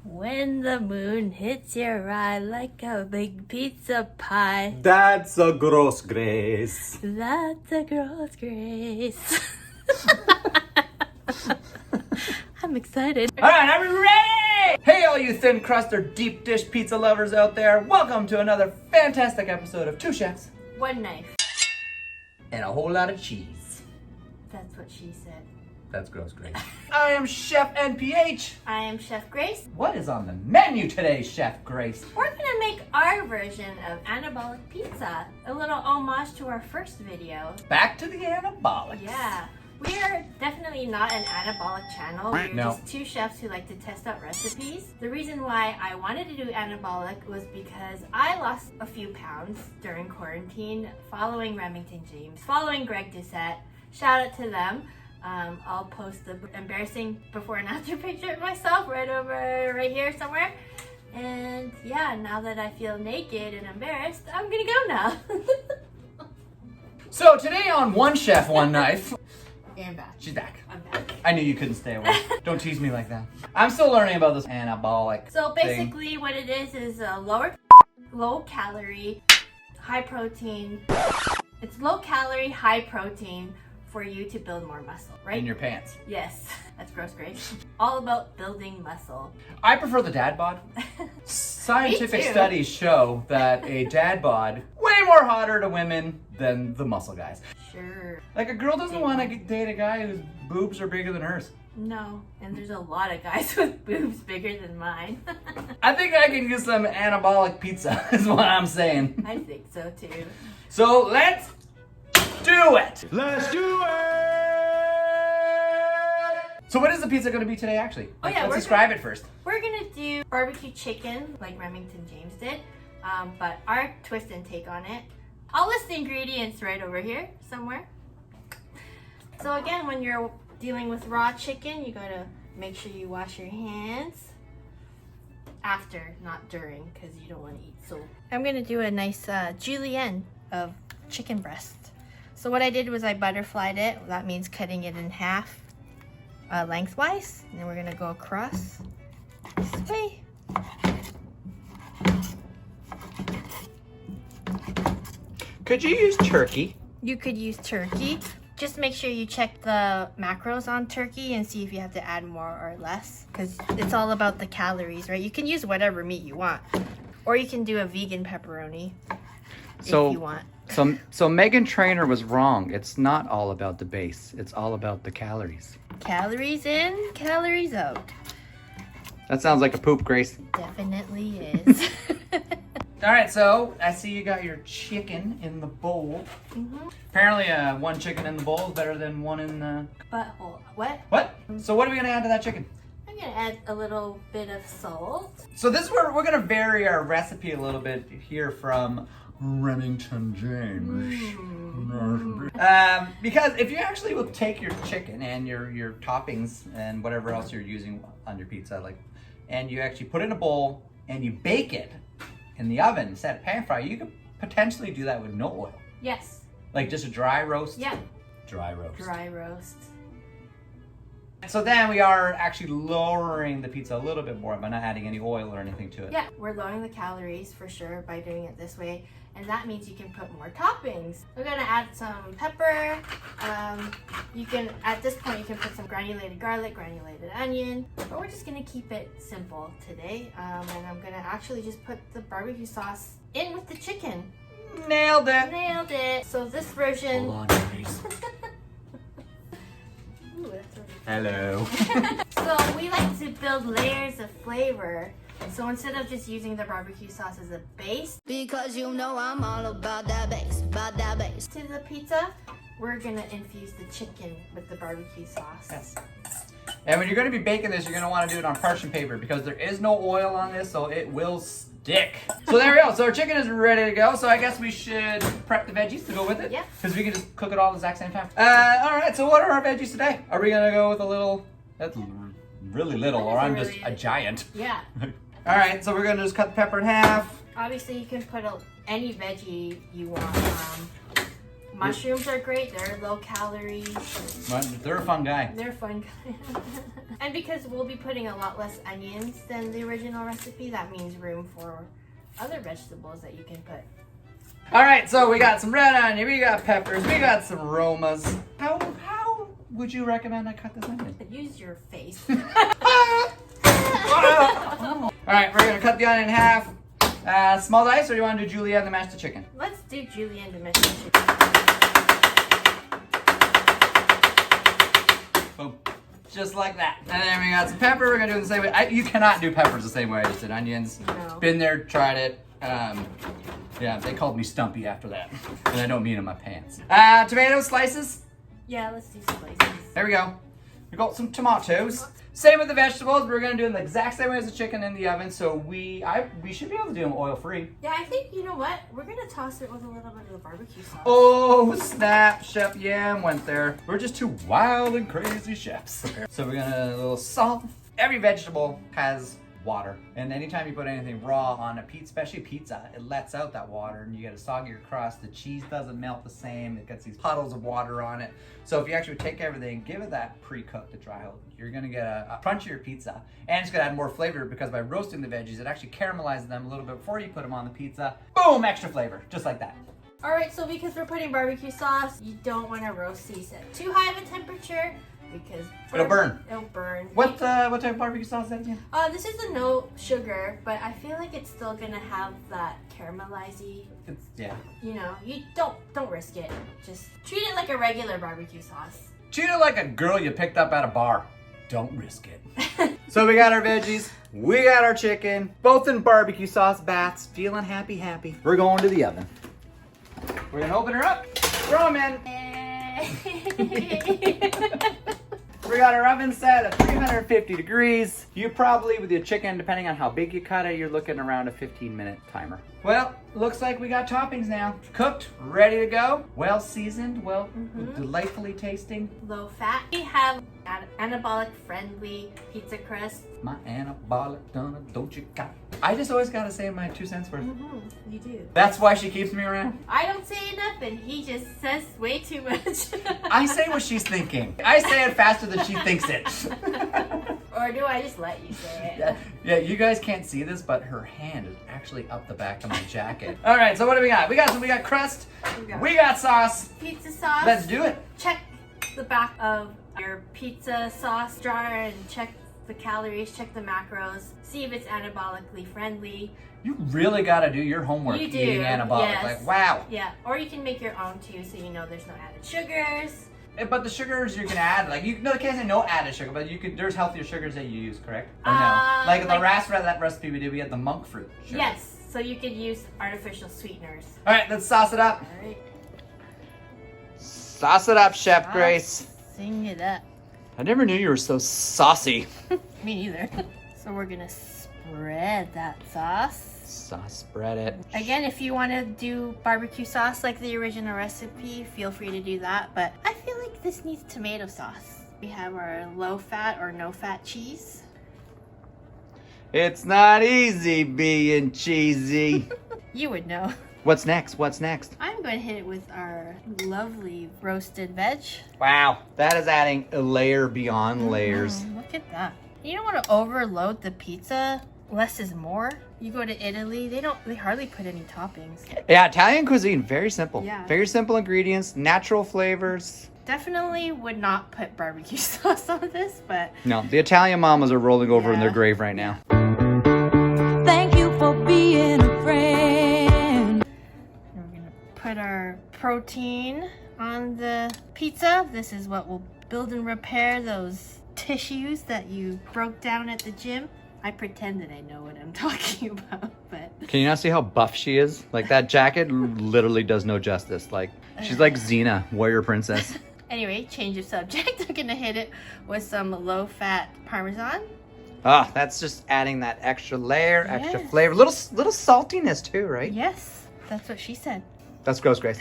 When the moon hits your eye like a big pizza pie. That's a gross grace. That's a gross grace. I'm excited. All right, are we ready? Hey, all you thin crust or deep dish pizza lovers out there. Welcome to another fantastic episode of Two Chefs. One knife. And a whole lot of cheese. That's what she said. That's gross grace. I am Chef NPH. I am Chef Grace. What is on the menu today, Chef Grace? We're gonna make our version of Anabolic pizza. A little homage to our first video. Back to the anabolics. Yeah. We are definitely not an anabolic channel. We're No. just two chefs who like to test out recipes. The reason why I wanted to do anabolic was because I lost a few pounds during quarantine following Remington James, following Greg Doucette. Shout out to them. I'll post the embarrassing before and after picture of myself right here somewhere. And yeah, now that I feel naked and embarrassed, I'm gonna go now. So today on One Chef, One Knife. And back. She's back. I'm back. I knew you couldn't stay away. Don't tease me like that. I'm still learning about this anabolic So thing. basically what it is a low calorie, high protein. It's low calorie, high protein for you to build more muscle, right? In your pants. Yes, that's gross, Grace. All about building muscle. I prefer the dad bod. Scientific Me too. studies show that a dad bod way more hotter to women than the muscle guys. Sure. Like a girl doesn't want to date a guy whose boobs are bigger than hers. No, and there's a lot of guys with boobs bigger than mine. I think I can use some anabolic pizza is what I'm saying. I think so too. So let's do it. Let's do it! So what is the pizza going to be today actually? Oh, yeah, Let's we're describe it first. We're gonna do barbecue chicken like Remington James did, but our twist and take on it. I'll list the ingredients right over here somewhere. So again, when you're dealing with raw chicken, you gotta make sure you wash your hands after, not during, because you don't want to eat so. I'm gonna do a nice julienne of chicken breast. So what I did was I butterflied it. That means cutting it in half lengthwise. And then we're gonna go across this way. Could you use turkey? You could use turkey. Just make sure you check the macros on turkey and see if you have to add more or less, because it's all about the calories, right? You can use whatever meat you want, or you can do a vegan pepperoni if you want. So Megan Trainor was wrong. It's not all about the base. It's all about the calories. Calories in, calories out. That sounds like a poop, Grace. Definitely is. All right, so I see you got your chicken in the bowl. Apparently, one chicken in the bowl is better than one in the... Butthole. What? What? So what are we gonna add to that chicken? I'm gonna add a little bit of salt. So this is where we're gonna vary our recipe a little bit here from Remington James. Because if you actually will take your chicken and your toppings and whatever else you're using on your pizza, and you actually put it in a bowl and you bake it in the oven instead of pan fry, you could potentially do that with no oil. Yes. Like just a dry roast? Yeah. Dry roast. Dry roast. So then we are actually lowering the pizza a little bit more by not adding any oil or anything to it. Yeah, we're lowering the calories for sure by doing it this way. And that means you can put more toppings. We're gonna add some pepper. You can, at this point, you can put some granulated garlic, granulated onion. But we're just gonna keep it simple today. And I'm gonna actually just put the barbecue sauce in with the chicken. Nailed it. Nailed it. So this version. Hold on, please. Ooh, that's really Hello. So we like to build layers of flavor. So instead of just using the barbecue sauce as a base, Because you know I'm all about that bass, about that bass. to the pizza, we're gonna infuse the chicken with the barbecue sauce. Yes. And when you're going to be baking this, you're going to want to do it on parchment paper because there is no oil on this, so it will stick. So there we go. So our chicken is ready to go. So I guess we should prep the veggies to go with it. Yeah. Because we can just cook it all at the exact same time. All right. So what are our veggies today? Are we going to go with a little? That's really little, That or is I'm really just a giant. Yeah. All right. So we're going to just cut the pepper in half. Obviously, you can put any veggie you want. Mushrooms are great. They're low calorie. They're a fun guy. They're fun. And because we'll be putting a lot less onions than the original recipe, that means room for other vegetables that you can put. All right, so we got some red onion, we got peppers, we got some aromas. How would you recommend I cut this onion? Use your face. All right, we're gonna cut the onion in half. Small dice, or you want to do julienne to mash the chicken? Let's do julienne to mash the chicken. Boom. Just like that. And then we got some pepper. We're gonna do it the same way. You cannot do peppers the same way I just did onions. No. Been there, tried it. Yeah, they called me Stumpy after that. And I don't mean in my pants. Tomato slices. Yeah, let's do slices. There we go. We got some tomatoes. Same with the vegetables. We're gonna do it the exact same way as the chicken in the oven. So we should be able to do them oil free. Yeah, I think, you know what? We're gonna toss it with a little bit of the barbecue sauce. Oh, snap. Chef Yam went there. We're just two wild and crazy chefs. So we're gonna a little salt. Every vegetable has water. And anytime you put anything raw on a pizza, especially pizza, it lets out that water and you get a soggier crust. The cheese doesn't melt the same. It gets these puddles of water on it. So if you actually take everything, give it that pre-cooked to dry out, you're gonna get a crunchier pizza. And it's gonna add more flavor because by roasting the veggies, it actually caramelizes them a little bit before you put them on the pizza. Boom, extra flavor, just like that. All right, so because we're putting barbecue sauce, you don't want to roast these at too high of a temperature because It'll burn. It'll burn. What type of barbecue sauce is that again? This is a no sugar, but I feel like it's still gonna have that caramelizey. Yeah. You know, you don't risk it. Just treat it like a regular barbecue sauce. Treat it like a girl you picked up at a bar. Don't risk it. So we got our veggies, we got our chicken, both in barbecue sauce baths, feeling happy. We're going to the oven. We're gonna open her up, throw them in. We got our oven set at 350 degrees. You probably, with your chicken, depending on how big you cut it, you're looking around a 15-minute timer. Well, looks like we got toppings now. Cooked, ready to go, well seasoned, delightfully tasting. Low fat. We have anabolic friendly pizza crust. My anabolic donna, don't you got? I just always gotta say my 2 cents worth. You do. That's why she keeps me around. I don't say enough and he just says way too much. I say what she's thinking. I say it faster than she thinks it. Or do I just let you say it? Yeah, you guys can't see this, but her hand is actually up the back of my jacket. All right, so what do we got? We got crust. We got sauce. Pizza sauce. Let's do it. Check the back of your pizza sauce jar and check the calories, check the macros, see if it's anabolically friendly. You really got to do your homework You do, eating anabolic. yes. Like, wow. Yeah, or you can make your own too, so you know there's no added sugars. But the sugars you can add, like, you can't say no added sugar, but you could. There's healthier sugars that you use, correct? Or no? Like the that recipe we did, we had the monk fruit sugar. Yes, so you could use artificial sweeteners. All right, let's sauce it up. All right. Sauce it up, Chef Grace. Sing it up. I never knew you were so saucy. Me neither. So we're gonna spread that sauce. Spread it. Again, if you want to do barbecue sauce like the original recipe, feel free to do that. But I feel like this needs tomato sauce. We have our low fat or no fat cheese. It's not easy being cheesy. You would know. What's next? I'm going to hit it with our lovely roasted veg. Wow, that is adding a layer beyond layers. Look at that. You don't want to overload the pizza. Less is more. You go to Italy, they hardly put any toppings. Yeah, Italian cuisine, very simple. Yeah. Very simple ingredients, natural flavors. Definitely would not put barbecue sauce on this, but No, the Italian mamas are rolling over in Yeah. their grave right now. Thank you for being a friend. we're gonna put our protein on the pizza. This is what will build and repair those tissues that you broke down at the gym. I pretend that I know what I'm talking about, but Can you not see how buff she is? Like, that jacket literally does no justice. Like, she's like Xena, warrior princess. anyway, change of subject. I'm gonna hit it with some low-fat Parmesan. Ah, that's just adding that extra layer, extra Yes. flavor. Little saltiness too, right? Yes, that's what she said. That's gross, Grace.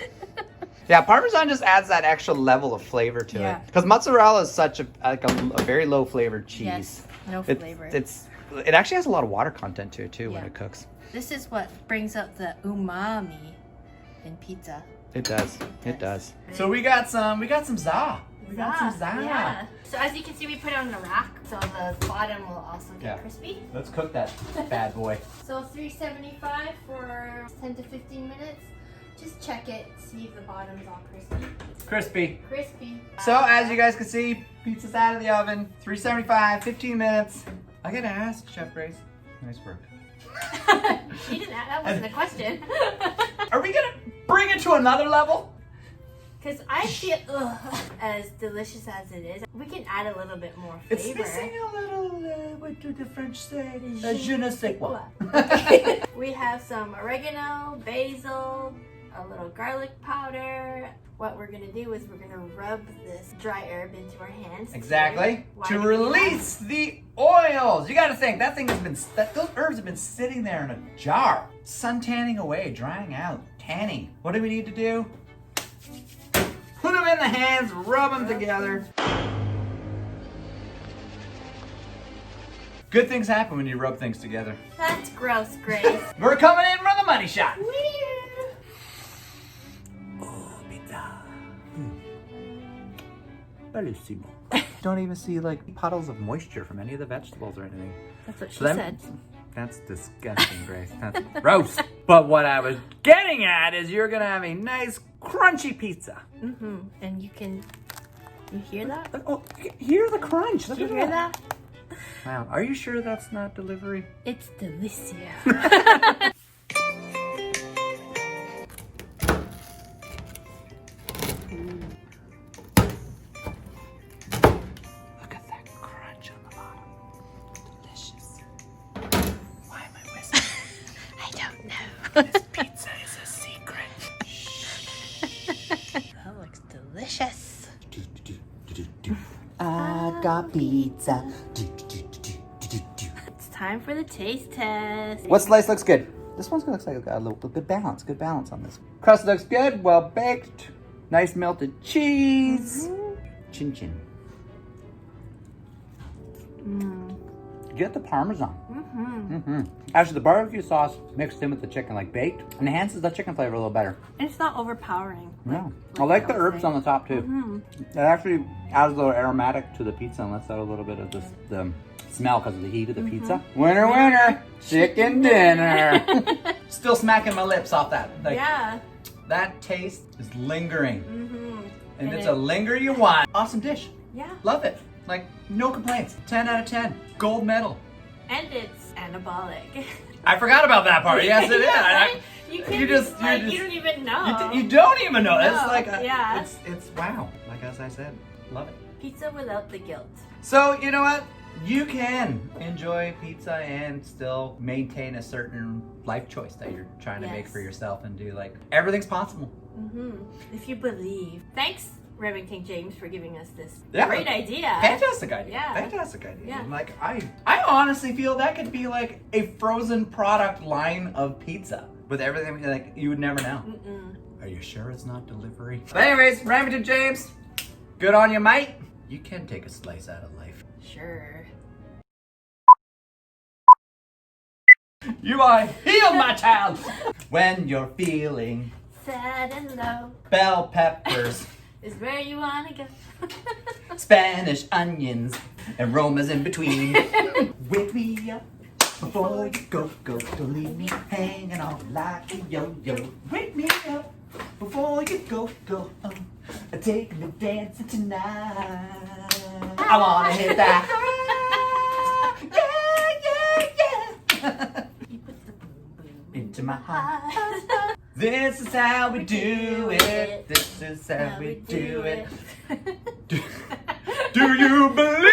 Yeah, Parmesan just adds that extra level of flavor to Yeah. it. Because mozzarella is such a very low flavored cheese. Yes, no It- flavor. It actually has a lot of water content to it too when Yeah. it cooks. This is what brings up the umami in pizza. It does. It does. So we got some za. We got some za. Yeah. So as you can see, we put it on the rack, so the bottom will also get crispy. Let's cook that bad boy. So 375 for 10 to 15 minutes. Just check it, see if the bottom's all crispy. Crispy. Crispy. So as you guys can see, pizza's out of the oven. 375, 15 minutes. I gotta ask, Chef Grace. Nice work. She didn't. That wasn't a question. Are we gonna bring it to another level? Because I feel, as delicious as it is, we can add a little bit more flavor. It's missing a little, what do the French say? Je ne sais quoi. We have some oregano, basil, a little garlic powder. What we're gonna do is we're gonna rub this dry herb into our hands. Exactly. Why To do we do release the oils. You gotta think, that thing has been, those herbs have been sitting there in a jar. Sun tanning away, drying out, tanning. What do we need to do? Put them in the hands, rub them together. Good things happen when you rub things together. That's gross, Grace. We're coming in for the money shot. Oh, pizza. Bellissimo. Don't even see like puddles of moisture from any of the vegetables or anything. That's what she So said. That's disgusting, Grace. That's gross. But what I was getting at is you're gonna have a nice crunchy pizza. Mm-hmm. And you hear that? Oh, hear the crunch. Look Did you at hear that. that? Wow. Are you sure that's not delivery? It's delicious. Look at that crunch on the bottom. Delicious. Why am I whispering? I don't know. This pizza is a secret. That looks delicious. I got pizza. It's time for the taste test. What slice looks good? This one's looks like it's got a little good balance. Good balance on this. Crust looks good. Well baked. Nice melted cheese. Chin chin. Get the Parmesan. Actually, the barbecue sauce mixed in with the chicken, like baked, enhances the chicken flavor a little better. And it's not overpowering. Yeah. I like the herbs on the top too. It actually adds a little aromatic to the pizza and lets out a little bit of this, the smell because of the heat of the pizza. Winner, winner, chicken dinner. Still smacking my lips off that. Like, Yeah. that taste is lingering. And And it's it- a linger you want. Awesome dish. Yeah. Love it. Like, no complaints. 10 out of 10. Gold medal. And it's anabolic. I forgot about that part. Yes, it is. Right? You you just you don't even know. You don't even know. It's No, like, yeah. it's wow. Like as I said, love it. Pizza without the guilt. So, you know what? You can enjoy pizza and still maintain a certain life choice that you're trying to make Yes. for yourself and do, like, everything's possible. If you believe. Thanks, Remington James, for giving us this Yeah. great idea. Fantastic idea. Yeah. Fantastic idea. Yeah. And, like, I honestly feel that could be like a frozen product line of pizza with everything, like, you would never know. Are you sure it's not delivery? But anyways, Remington James, good on you, mate. You can take a slice out of life. Sure. You are healed, my child. When you're feeling Sad and low bell peppers, is where you wanna go. Spanish onions, and Roma's in between. Wake me up before you go. Don't leave me hanging on like a yo-yo. Wake me up before you go. Take me dancing tonight. I wanna hit that. Yeah. You put the boom boom Into my heart. This is how we do it. This is how we do it. Do you believe?